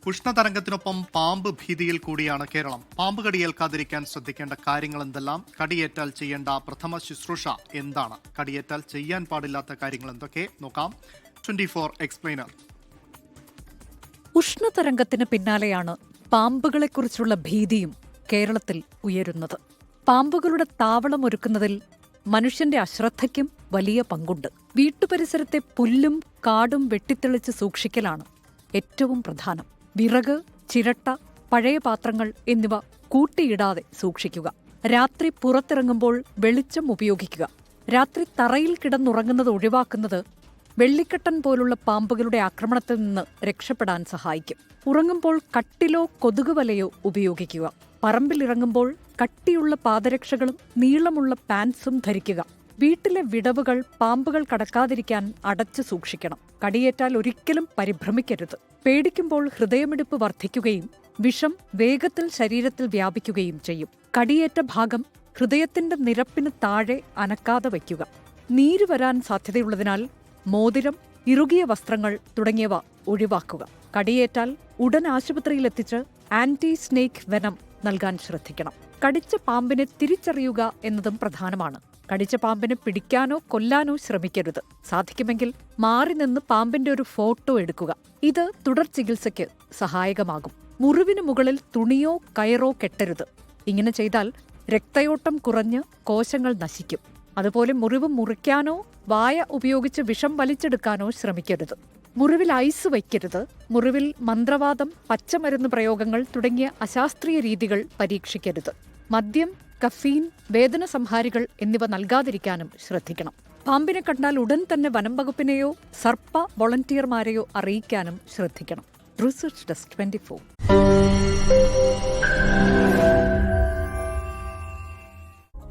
ഉഷ്ണതരംഗത്തിനൊപ്പം പാമ്പ് ഭീതിയിൽ കൂടിയാണ് കേരളം. പാമ്പ് കടിയേൽക്കാതിരിക്കാൻ ശ്രദ്ധിക്കേണ്ട കാര്യങ്ങൾ എന്തെല്ലാം? കടിയേറ്റാൽ ചെയ്യേണ്ട പ്രഥമ ശുശ്രൂഷ എന്താണ്? കടിയേറ്റാൽ ചെയ്യാൻ പാടില്ലാത്ത കാര്യങ്ങൾ എന്തൊക്കെ? നോക്കാം. 24 എക്സ്പ്ലെയിനർ. ഉഷ്ണതരംഗത്തിന് പിന്നാലെയാണ് പാമ്പുകളെക്കുറിച്ചുള്ള ഭീതിയും കേരളത്തിൽ ഉയരുന്നത്. പാമ്പുകളുടെ താവളം ഒരുക്കുന്നതിൽ മനുഷ്യന്റെ അശ്രദ്ധയ്ക്കും വലിയ പങ്കുണ്ട്. വീട്ടുപരിസരത്തെ പുല്ലും കാടും വെട്ടിത്തെളിച്ച് സൂക്ഷിക്കലാണ് ഏറ്റവും പ്രധാനം. വിറക്, ചിരട്ട, പഴയ പാത്രങ്ങൾ എന്നിവ കൂട്ടിയിടാതെ സൂക്ഷിക്കുക. രാത്രി പുറത്തിറങ്ങുമ്പോൾ വെളിച്ചം ഉപയോഗിക്കുക. രാത്രി തറയിൽ കിടന്നുറങ്ങുന്നത് ഒഴിവാക്കുന്നത് വെള്ളിക്കെട്ടൻ പോലുള്ള പാമ്പുകളുടെ ആക്രമണത്തിൽ നിന്ന് രക്ഷപ്പെടാൻ സഹായിക്കും. ഉറങ്ങുമ്പോൾ കട്ടിലോ കൊതുകുവലയോ ഉപയോഗിക്കുക. പറമ്പിലിറങ്ങുമ്പോൾ കട്ടിയുള്ള പാദരക്ഷകളും നീളമുള്ള പാൻസും ധരിക്കുക. വീട്ടിലെ വിടവുകൾ പാമ്പുകൾ കടക്കാതിരിക്കാൻ അടച്ചു സൂക്ഷിക്കണം. കടിയേറ്റാൽ ഒരിക്കലും പരിഭ്രമിക്കരുത്. പേടിക്കുമ്പോൾ ഹൃദയമിടിപ്പ് വർദ്ധിക്കുകയും വിഷം വേഗത്തിൽ ശരീരത്തിൽ വ്യാപിക്കുകയും ചെയ്യും. കടിയേറ്റ ഭാഗം ഹൃദയത്തിന്റെ നിരപ്പിന് താഴെ അനക്കാതെ വയ്ക്കുക. നീര് വരാൻ സാധ്യതയുള്ളതിനാൽ മോതിരം, ഇറുകിയ വസ്ത്രങ്ങൾ തുടങ്ങിയവ ഒഴിവാക്കുക. കടിയേറ്റാൽ ഉടൻ ആശുപത്രിയിലെത്തിച്ച് ആന്റി സ്നേക്ക് വെനം നൽകാൻ ശ്രദ്ധിക്കണം. കടിച്ച പാമ്പിനെ തിരിച്ചറിയുക എന്നതും പ്രധാനമാണ്. കടിച്ച പാമ്പിനെ പിടിക്കാനോ കൊല്ലാനോ ശ്രമിക്കരുത്. സാധിക്കുമെങ്കിൽ മാറി നിന്ന് പാമ്പിന്റെ ഒരു ഫോട്ടോ എടുക്കുക. ഇത് തുടർ ചികിത്സയ്ക്ക് സഹായകമാകും. മുറിവിന് മുകളിൽ തുണിയോ കയറോ കെട്ടരുത്. ഇങ്ങനെ ചെയ്താൽ രക്തയോട്ടം കുറഞ്ഞ് കോശങ്ങൾ നശിക്കും. അതുപോലെ മുറിവ് മുറിക്കാനോ വായ ഉപയോഗിച്ച് വിഷം വലിച്ചെടുക്കാനോ ശ്രമിക്കരുത്. മുറിവിൽ ഐസ് വയ്ക്കരുത്. മുറിവിൽ മന്ത്രവാദം, പച്ചമരുന്ന് പ്രയോഗങ്ങൾ തുടങ്ങിയ അശാസ്ത്രീയ രീതികൾ പരീക്ഷിക്കരുത്. മദ്യം, കഫീൻ, വേദന സംഹാരികൾ എന്നിവ നൽകാതിരിക്കാനും ശ്രദ്ധിക്കണം. പാമ്പിനെ കണ്ടാൽ ഉടൻ തന്നെ വനം വകുപ്പിനെയോ സർപ്പ വോളണ്ടിയർമാരെയോ അറിയിക്കാനും ശ്രദ്ധിക്കണം. Research desk 24.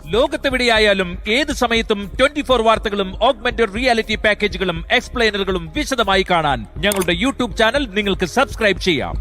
ലോകത്തെവിടെയായാലും ഏത് സമയത്തും 24 വാർത്തകളും ഓഗ്മെന്റഡ് റിയാലിറ്റി പാക്കേജുകളും എക്സ്പ്ലെയിനറുകളും വിശദമായി കാണാൻ ഞങ്ങളുടെ യൂട്യൂബ് ചാനൽ നിങ്ങൾക്ക് സബ്സ്ക്രൈബ് ചെയ്യാം.